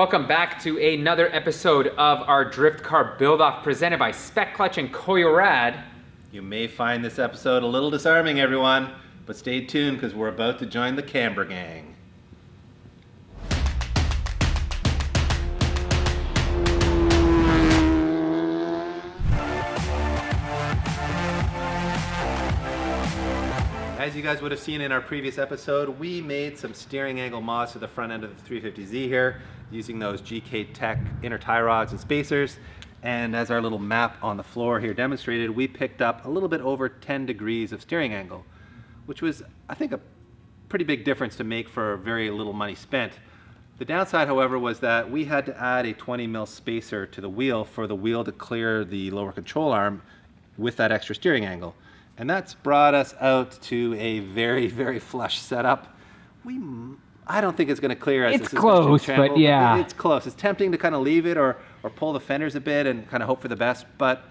Welcome back to another episode of our drift car build-off presented by Spec Clutch and Coilovers. You may find this episode a little disarming, everyone, but stay tuned because we're about to join the camber gang. As you guys would have seen in our previous episode, we made some steering angle mods to the front end of the 350Z here using those GK Tech inner tie rods and spacers. And as our little map on the floor here demonstrated, we picked up a little bit over 10 degrees of steering angle, which was, I think, a pretty big difference to make for very little money spent. The downside, however, was that we had to add a 20 mil spacer to the wheel for the wheel to clear the lower control arm with that extra steering angle. And that's brought us out to a very, very flush setup. I don't think it's going to clear us. It's close, but yeah. It's close. It's tempting to kind of leave it or pull the fenders a bit and kind of hope for the best. But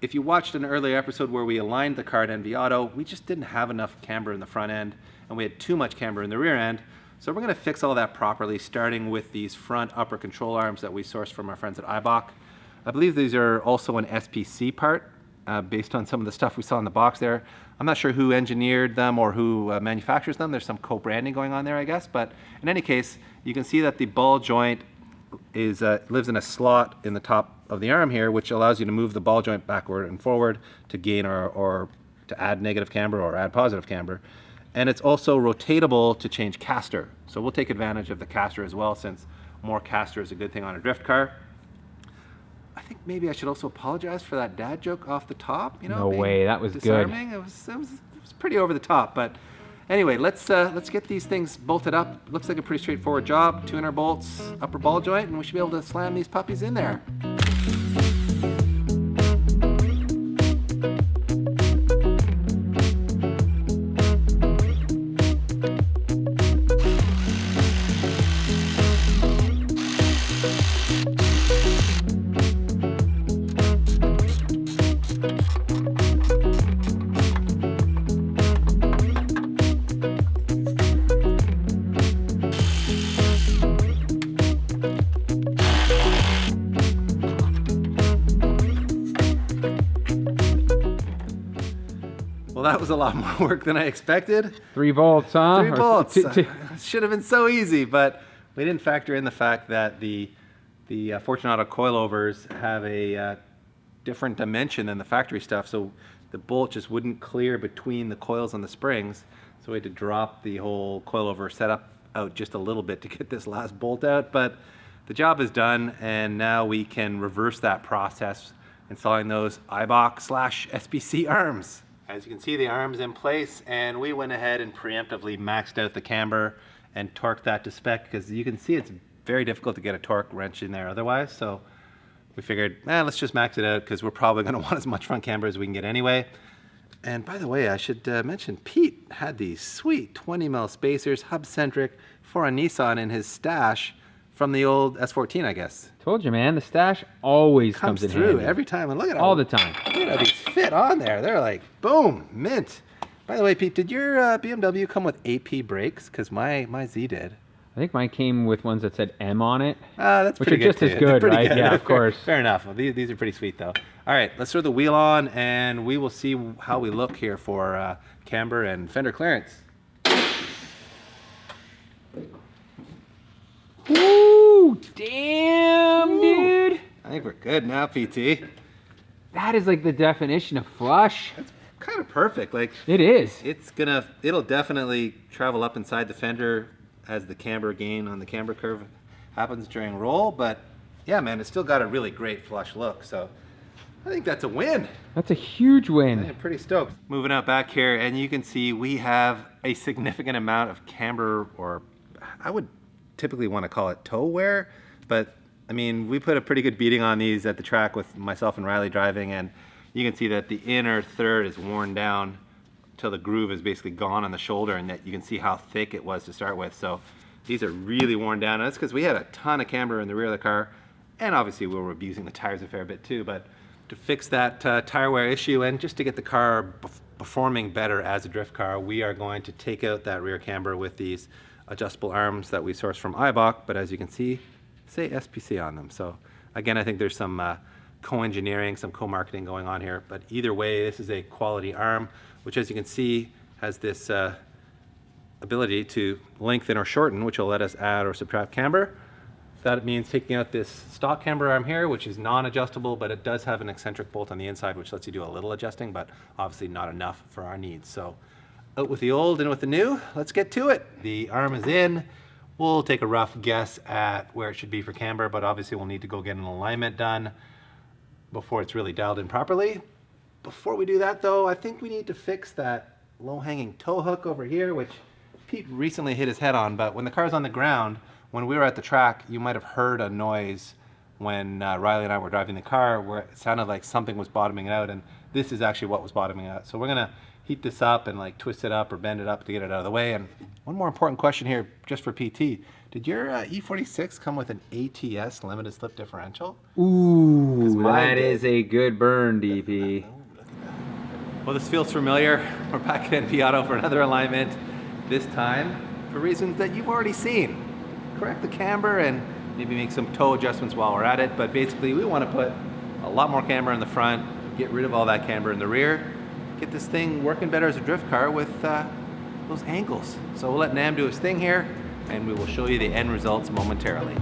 if you watched an earlier episode where we aligned the car at V2.0, we just didn't have enough camber in the front end, and we had too much camber in the rear end. So we're going to fix all that properly, starting with these front upper control arms that we sourced from our friends at Ebrake. I believe these are also an SPC part. Based on some of the stuff we saw in the box there. I'm not sure who engineered them or who manufactures them. There's some co-branding going on there, I guess. But in any case, you can see that the ball joint lives in a slot in the top of the arm here, which allows you to move the ball joint backward and forward to gain or to add negative camber or add positive camber. And it's also rotatable to change caster. So we'll take advantage of the caster as well, since more caster is a good thing on a drift car. I think maybe I should also apologize for that dad joke off the top. You know, no way, that was disarming. good. It was pretty over the top, but anyway, let's get these things bolted up. Looks like a pretty straightforward job. 2 inner bolts, upper ball joint, and we should be able to slam these puppies in there. That was a lot more work than I expected. 3 volts, huh? 3 volts. Should have been so easy, but we didn't factor in the fact that the Fortunato coilovers have a different dimension than the factory stuff, so the bolt just wouldn't clear between the coils and the springs. So we had to drop the whole coilover setup out just a little bit to get this last bolt out, but the job is done, and now we can reverse that process, installing those Ebrake/SPC arms. As you can see, the arm's in place, and we went ahead and preemptively maxed out the camber and torqued that to spec, because you can see it's very difficult to get a torque wrench in there otherwise. So we figured, let's just max it out, because we're probably going to want as much front camber as we can get anyway. And by the way, I should mention, Pete had these sweet 20 mil spacers, hub-centric, for a Nissan in his stash from the old S14, I guess. Told you, man, the stash always comes in through handy. every time. And look at all the time. Look at these fit on there. They're like, boom, mint. By the way, Pete, did your BMW come with AP brakes? Because my Z did. I think mine came with ones that said M on it. That's which pretty are good. Just as good, right? Good. Yeah, of course. Fair enough. Well, these are pretty sweet, though. All right, let's throw the wheel on, and we will see how we look here for camber and fender clearance. Woo! Damn, dude! I think we're good now, PT. That is like the definition of flush. That's kind of perfect. Like it is. It'll definitely travel up inside the fender as the camber gain on the camber curve happens during roll. But yeah, man, it's still got a really great flush look. So I think that's a win. That's a huge win. I'm pretty stoked. Moving out back here, and you can see we have a significant amount of camber, or I would typically want to call it toe wear, but I mean, we put a pretty good beating on these at the track with myself and Riley driving, and you can see that the inner third is worn down till the groove is basically gone on the shoulder, and that you can see how thick it was to start with. So these are really worn down, and that's because we had a ton of camber in the rear of the car, and obviously we were abusing the tires a fair bit too. But to fix that tire wear issue, and just to get the car performing better as a drift car, we are going to take out that rear camber with these adjustable arms that we sourced from Ebrake. But as you can see, say SPC on them. So again, I think there's some co-engineering, some co-marketing going on here. But either way, this is a quality arm, which as you can see has this ability to lengthen or shorten, which will let us add or subtract camber. That means taking out this stock camber arm here, which is non-adjustable, but it does have an eccentric bolt on the inside, which lets you do a little adjusting, but obviously not enough for our needs. So out with the old and with the new, let's get to it. The arm is in. We'll take a rough guess at where it should be for camber, but obviously we'll need to go get an alignment done before it's really dialed in properly. Before we do that though, I think we need to fix that low-hanging tow hook over here, which Pete recently hit his head on, but when the car's on the ground, when we were at the track, you might have heard a noise when Riley and I were driving the car where it sounded like something was bottoming out, and this is actually what was bottoming out. So we're gonna heat this up and like twist it up or bend it up to get it out of the way. And one more important question here, just for PT. Did your E46 come with an ATS limited slip differential? Ooh, that is a good burn, DP. Well, this feels familiar. We're back at NV Auto for another alignment, this time for reasons that you've already seen. Correct the camber and maybe make some toe adjustments while we're at it, but basically we want to put a lot more camber in the front, get rid of all that camber in the rear, get this thing working better as a drift car with those angles. So we'll let Nam do his thing here, and we will show you the end results momentarily.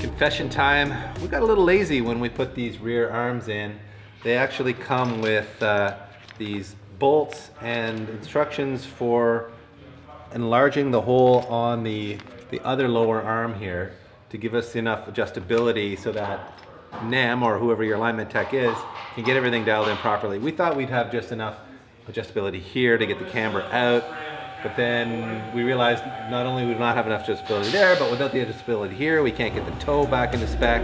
Confession time, we got a little lazy when we put these rear arms in. They actually come with these bolts and instructions for enlarging the hole on the other lower arm here to give us enough adjustability so that Nam, or whoever your alignment tech is, can get everything dialed in properly. We thought we'd have just enough adjustability here to get the camber out, but then we realized not only would we not have enough adjustability there, but without the adjustability here, we can't get the toe back into spec.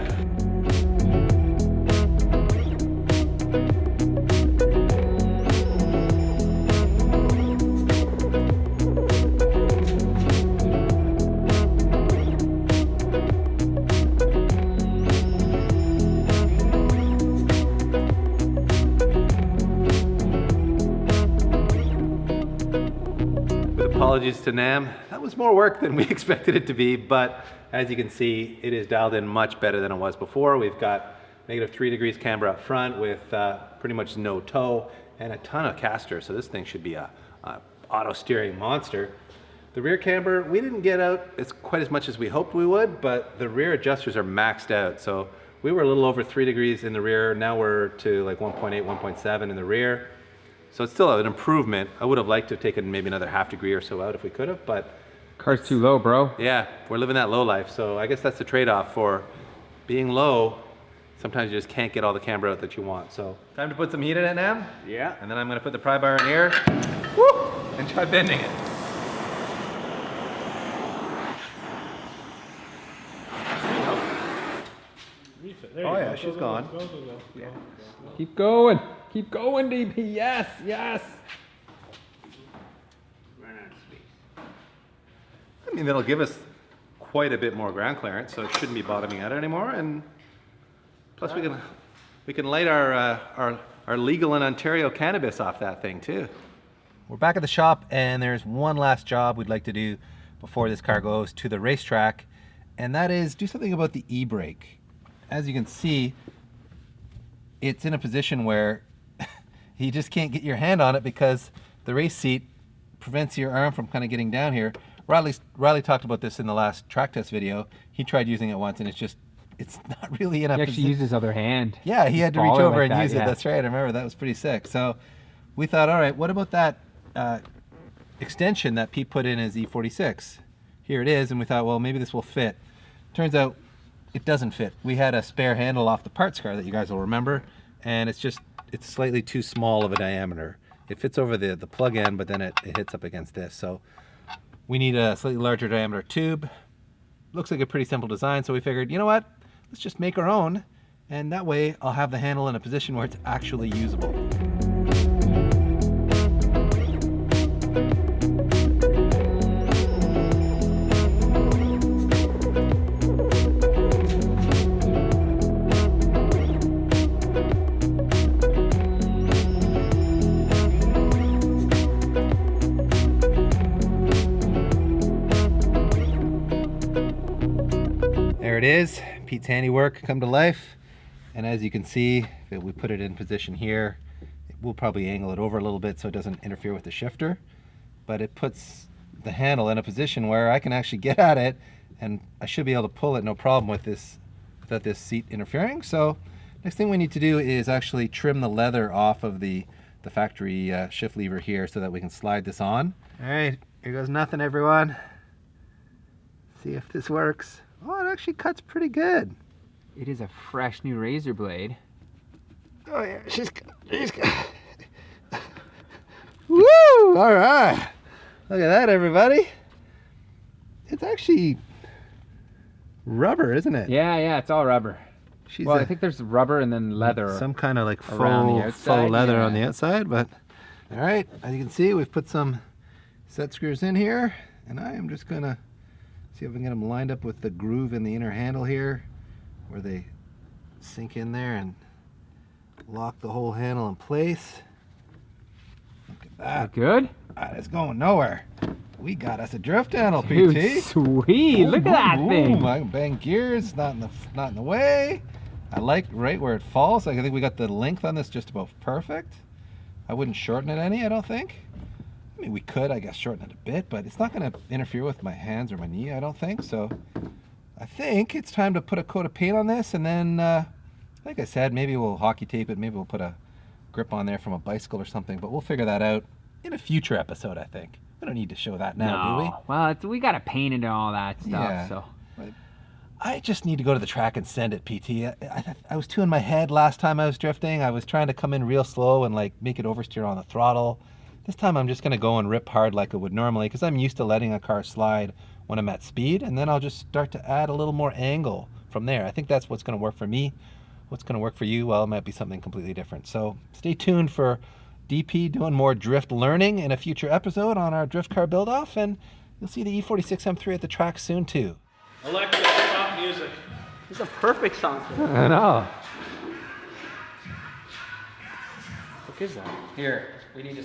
Apologies to Nam. That was more work than we expected it to be, but as you can see, it is dialed in much better than it was before. We've got -3 degrees camber up front with pretty much no toe and a ton of caster, so this thing should be a auto steering monster. The rear camber, we didn't get out quite as much as we hoped we would, but the rear adjusters are maxed out. So we were a little over 3 degrees in the rear. Now we're to like 1.8, 1.7 in the rear. So it's still an improvement. I would have liked to have taken maybe another ½ degree or so out if we could have, but Car's too low, bro. yeah, we're living that low life. So I guess that's the trade-off for being low. Sometimes you just can't get all the camber out that you want. So time to put some heat in it, Nam. Yeah. And then I'm gonna put the pry bar in here, woo, and try bending it. Oh yeah, she's gone. Yeah. Keep going. Keep going, DP. Yes, yes. Run out of space. I mean, that'll give us quite a bit more ground clearance, so it shouldn't be bottoming out anymore. And plus, we can light our legal in Ontario cannabis off that thing too. We're back at the shop, and there's one last job we'd like to do before this car goes to the racetrack, and that is do something about the Ebrake. As you can see, it's in a position where you just can't get your hand on it because the race seat prevents your arm from kind of getting down here. Riley talked about this in the last track test video. He tried using it once, and it's not really in a He actually position. used his other hand. Yeah, he had to reach over like and that, use it. yeah. That's right. I remember that was pretty sick. So we thought, all right, what about that extension that Pete put in his E46? Here it is, and we thought, well, maybe this will fit. Turns out it doesn't fit. We had a spare handle off the parts car that you guys will remember, and it's slightly too small of a diameter it fits over the plug end, but then it hits up against this. So we need a slightly larger diameter tube. Looks like a pretty simple design, so we figured, you know what? Let's just make our own, and that way I'll have the handle in a position where it's actually usable. There it is, Pete's handiwork come to life. And as you can see, if we put it in position here, we'll probably angle it over a little bit so it doesn't interfere with the shifter. But it puts the handle in a position where I can actually get at it, and I should be able to pull it no problem with this, without this seat interfering. So next thing we need to do is actually trim the leather off of the factory shift lever here so that we can slide this on. All right, here goes nothing, everyone. See if this works. Oh, it actually cuts pretty good. It is a fresh new razor blade. Oh yeah, she's woo! All right, look at that, everybody. It's actually rubber, isn't it? Yeah, it's all rubber. Well, I think there's rubber and then leather. Some kind of like around the outside, faux leather yeah. on the outside, but all right. As you can see, we've put some set screws in here, and I am just gonna see if we can get them lined up with the groove in the inner handle here, where they sink in there and lock the whole handle in place. Look at that. Good? That is going nowhere. We got us a drift handle, Dude, PT. sweet. Look at that thing. I can bang gears, not in the way. I like right where it falls. I think we got the length on this just about perfect. I wouldn't shorten it any, I don't think. I mean, we could, I guess, shorten it a bit, but it's not going to interfere with my hands or my knee, I don't think. So I think it's time to put a coat of paint on this, and then, like I said, maybe we'll hockey tape it. Maybe we'll put a grip on there from a bicycle or something, but we'll figure that out in a future episode, I think. We don't need to show that now, do we? Well, we got to paint it and all that stuff, Yeah. so. I just need to go to the track and send it, PT. I was too in my head last time I was drifting. I was trying to come in real slow and like make it oversteer on the throttle. This time I'm just going to go and rip hard like I would normally, because I'm used to letting a car slide when I'm at speed, and then I'll just start to add a little more angle from there. I think that's what's going to work for me. What's going to work for you, well, it might be something completely different. So stay tuned for DP doing more drift learning in a future episode on our drift car build-off, and you'll see the E46 M3 at the track soon too. Alexa, stop music. It's a perfect song for I know. What is that? Here, we need to